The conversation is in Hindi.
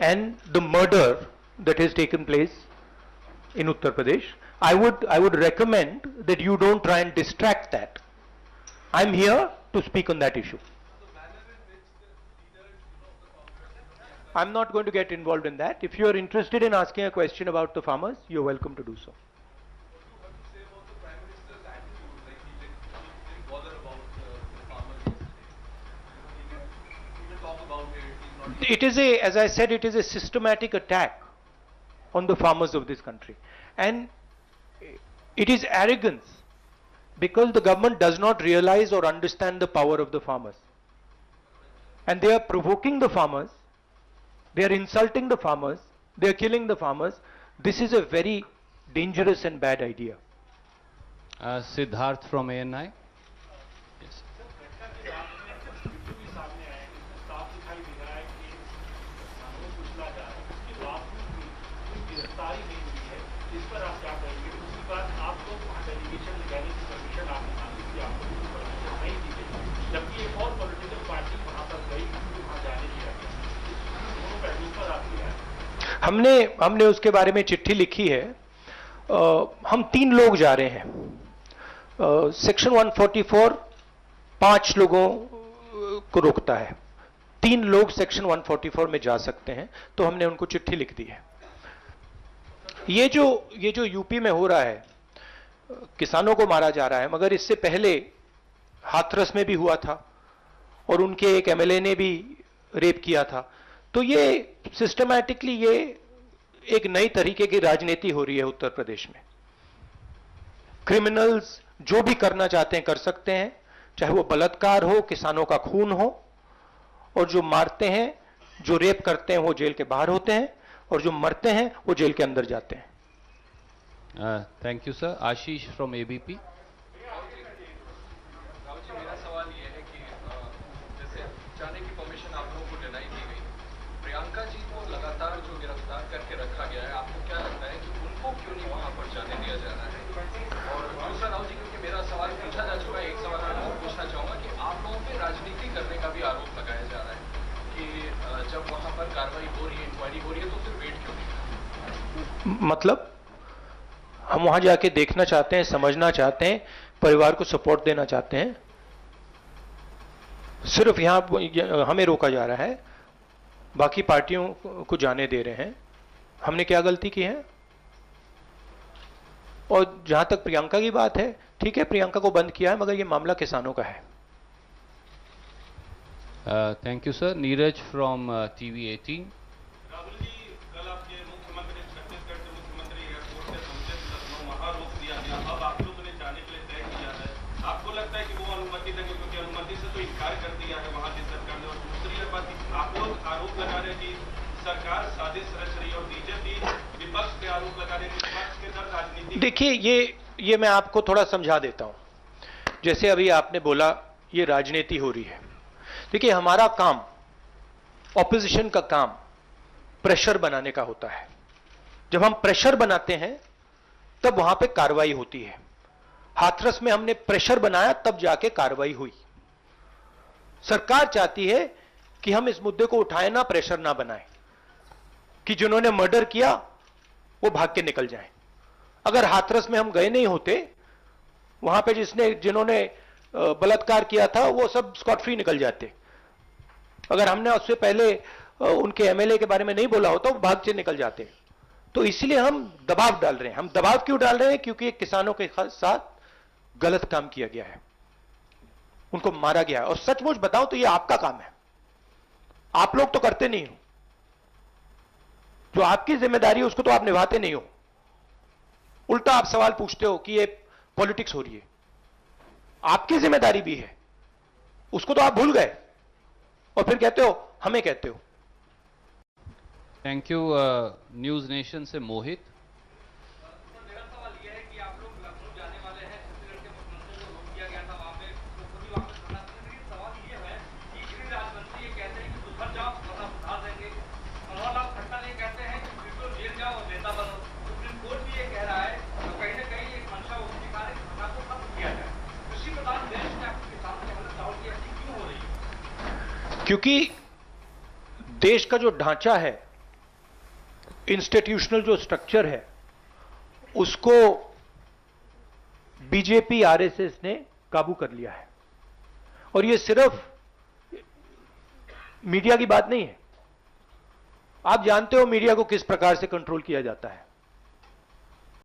and the murder that has taken place in Uttar Pradesh, I would recommend that you don't try and distract that. I'm here to speak on that issue. I'm not going to get involved in that. If you are interested in asking a question about the farmers, you're welcome to do so. It is a, as I said, it is a systematic attack on the farmers of this country. And it is arrogance because the government does not realize or understand the power of the farmers. And they are provoking the farmers, they are insulting the farmers, they are killing the farmers. This is a very dangerous and bad idea. Siddharth from ANI. Yes. हमने उसके बारे में चिट्ठी लिखी है। हम 3 लोग जा रहे हैं। सेक्शन 144 5 लोगों को रोकता है, 3 लोग सेक्शन 144 में जा सकते हैं, तो हमने उनको चिट्ठी लिख दी है। ये जो यूपी में हो रहा है, किसानों को मारा जा रहा है, मगर इससे पहले हाथरस में भी हुआ था और उनके एक एमएलए ने भी रेप किया था। तो ये सिस्टमैटिकली ये एक नई तरीके की राजनीति हो रही है उत्तर प्रदेश में। क्रिमिनल्स जो भी करना चाहते हैं कर सकते हैं, चाहे वो बलात्कार हो, किसानों का खून हो, और जो मारते हैं, जो रेप करते हैं वो जेल के बाहर होते हैं, और जो मरते हैं वो जेल के अंदर जाते हैं। Thank you sir. Ashish from ABP. Priyanka ji को लगातार जो गिरफ्तार करके रखा गया है, आपको क्या लगता है कि उनको क्यों नहीं वहां पर जाने दिया जा रहा है? और दूसरा राव जी, क्योंकि मेरा सवाल पूछा जा चुका है, एक सवाल मैं और पूछना चाहूंगा कि आप लोगों पे राजनीति करने का भी आरोप लगाया जा रहा है कि जब वहां पर कार्रवाई हो रही है, इंक्वायरी हो रही है, तो फिर वेट क्यों नहीं? मतलब हम वहां जाके देखना चाहते हैं, समझना चाहते हैं, परिवार को सपोर्ट देना चाहते हैं, सिर्फ यहां हमें रोका जा रहा है, बाकी पार्टियों को जाने दे रहे हैं। हमने क्या गलती की है? और जहां तक प्रियंका की बात है, ठीक है, प्रियंका को बंद किया है, मगर ये मामला किसानों का है। Thank you sir. Neeraj from TV 18। Rahul ji, कल आपके मुख्यमंत्री छत्तीसगढ़ के मुख्यमंत्री एयरपोर्ट से पहुंचे, लखनऊ, वहां रोक दिया गया। अब आप लोगों ने जाने के लिए तय किया है, आपको लगता है कि वो अनुमति देंगे? क्योंकि अनुमति से तो इनकार कर दिया है वहां की सरकार ने। और दूसरी बात, आप लोग आरोप लगा रहे हैं कि सरकार साजिश रच रही है, और बीजेपी विपक्ष पे आरोप लगा रही है कि विपक्ष के दर राजनीति। देखिए, ये मैं आपको थोड़ा समझा देता हूं। जैसे अभी आपने बोला ये राजनीति हो रही है। देखिए, हमारा काम, ऑपोजिशन का काम प्रेशर बनाने का होता है। जब हम प्रेशर बनाते हैं तब वहां पे कार्रवाई होती है। हाथरस में हमने प्रेशर बनाया, तब जाके कार्रवाई हुई। सरकार चाहती है कि हम इस मुद्दे को उठाएं ना, प्रेशर ना बनाएं, कि जिन्होंने मर्डर किया वो भाग के निकल जाएं। अगर हाथरस में हम गए नहीं होते, वहां पे जिन्होंने बलात्कार किया था वो सब स्कॉट फ्री निकल जाते। अगर हमने उससे पहले उनके एमएलए के बारे में नहीं बोला होता, वो भाग से निकल जाते। तो इसलिए हम दबाव डाल रहे हैं। हम दबाव क्यों डाल रहे हैं? क्योंकि किसानों के साथ गलत काम किया गया है, उनको मारा गया है। और सचमुच बताऊं तो ये आपका काम है, आप लोग तो करते नहीं हो। जो आपकी जिम्मेदारी है उसको तो आप निभाते नहीं हो। उल्टा आप सवाल पूछते हो कि ये पॉलिटिक्स हो रही है। आपकी जिम्मेदारी भी है, उसको तो आप भूल गए और फिर कहते हो हमें कहते हो। Thank you. न्यूज नेशन से मोहित। मेरा सवाल यह है कि आप लोग लखनऊ जाने वाले हैं, छत्तीसगढ़ के मुख्यमंत्री को रोक दिया गया था वहां पे, तो खुद ही वापस करना। लेकिन सवाल यह है कि गृह राज्यमंत्री ये कहते हैं कि सुधर जाओ, वरना सुधार देंगे। मनोहर लाल खट्टर ये कहते हैं कि बिल्कुल जेल जाओ और नेता बनो। सुप्रीम कोर्ट भी ये कह रहा है, तो कहीं ना कहीं एक मंशा उनकी कार्य घटना को खत्म किया जाए। कृषि प्रधान देश में आपके किसानों की हालत राहुल की ऐसी क्यों हो रही है? क्योंकि देश का जो ढांचा है इंस्टीट्यूशनल जो स्ट्रक्चर है उसको बीजेपी आरएसएस ने काबू कर लिया है। और ये सिर्फ मीडिया की बात नहीं है। आप जानते हो मीडिया को किस प्रकार से कंट्रोल किया जाता है।